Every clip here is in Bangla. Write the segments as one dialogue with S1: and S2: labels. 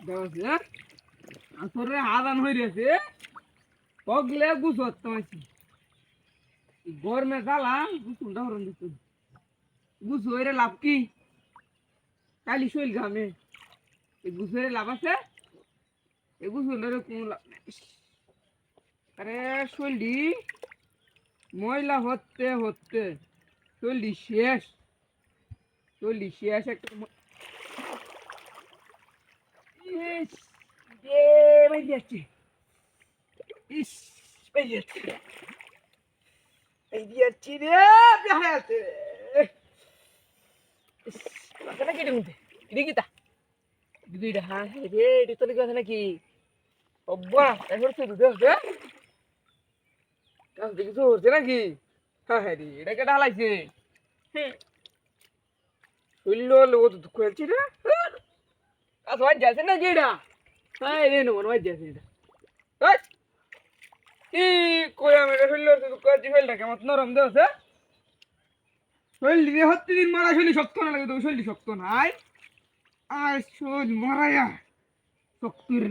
S1: দেওয়া আসরে আদান হয়ে গেছে পগলে গুছর তোমাছি গরমে জ্বালা গুছুনটা হরণ দিত গুছু হইরে লাভ কি কালি শৈল ঘামে এই গুছু হইরে লাভ আছে এই গুছুনটারে কোনো লাভ নেই আরে শৈলডি ময়লা হতে হতে শৈলডি শেষ একটা ইস এ বেরিয়ে যাচ্ছে ইস বেরিয়ে যাচ্ছে বেরিয়ে যাচ্ছি রে বেহায় আছে আছে নাকি এটার মধ্যে এটা কি তা দুইটা হ্যাঁ রে এটা তো নাকি আছে নাকি অব্বা এখন তো দুধে হচ্ছে কিছু হচ্ছে নাকি হ্যাঁ হ্যাঁ রে এটা কেটে হালাইছে শরীর লোক তো দুঃখ হচ্ছে রে কাজ হয় যাচ্ছে নাকি এটা হ্যাঁ রে নমন হয় যাচ্ছে এটা কি কই আমি এটা শরীর দুঃখ হচ্ছে শরীরটা কেমন নরম দেওয়া শৈলী হচ্ছে দিন মারা শৈলী শক্ত না লাগে তো শৈলী শক্ত নাই আর শোধ মারায়া শক্তির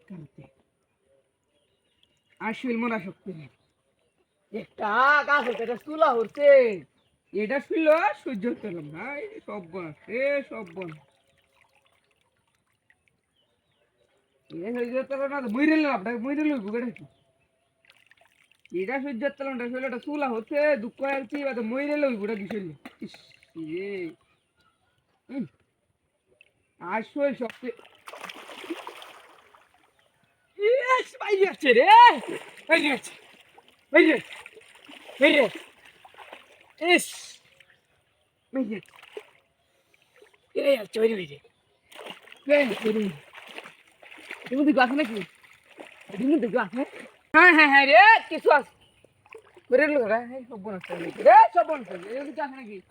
S1: কারণে আর শৈল মারা শক্তি নেই একটা গাছ এটা তুলা হচ্ছে এটা শুইল সহ্য করলাম ভাই সব বন সব বন এটা সহ্য করলাম না শৈলটা তুলা হচ্ছে দুঃখ আর কি মইরে লইবুটা বিষয় আসল সবচেয়ে বাইরে যাচ্ছে রে বাইরে যাচ্ছে বাইরে বাইরে ইস বাইরে যাচ্ছে বাইরে বাইরে তুমি দিকে আছে নাকি তুমি দিকে আছে হ্যাঁ হ্যাঁ হ্যাঁ রে কিছু আছে বেরে লোক রে সব বন আছে রে সব বন আছে দিকে আছে নাকি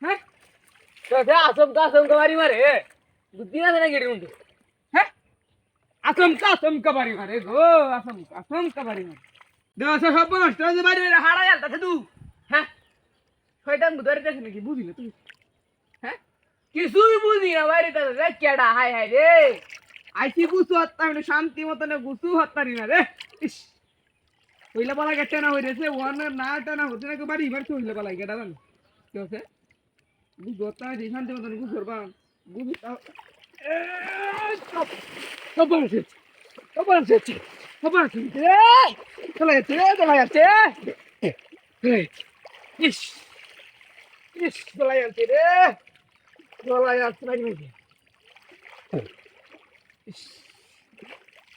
S1: হ্যাঁ আচমকা বাড়ি মারে বুদ্ধি আছে নাকি এর মধ্যে হ্যাঁ আচমকা বাড়ি মারে গো আচমকা বাড়ি মারে দেওয়া সব নষ্ট হয়ে বাড়ি হারাই আলতাছে তু হ্যাঁ শয়তান বুধারে দেখে নাকি বুঝি না তুই হ্যাঁ কিছুই বুঝি না বাইরে রে কেডা হাই হাই রে আইসি গুছু হত্যা মানে শান্তি মতন গুছু হত্যারি না রে ইস হইলে বলা গেছে না হইরেছে ওয়ান না টানা হচ্ছে না বাড়ি এবার হইলে বলা গেটা জানো কি হচ্ছে বুঝতা যে শান্তি মতন গুছু করবা গুছু সব আছে চলে যাচ্ছে ইস ইস চলে যাচ্ছে রে চলে যাচ্ছে বাড়ি বাড়ি ইস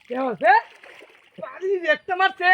S1: কে হচ্ছে বাড়ি দেখতে মারছে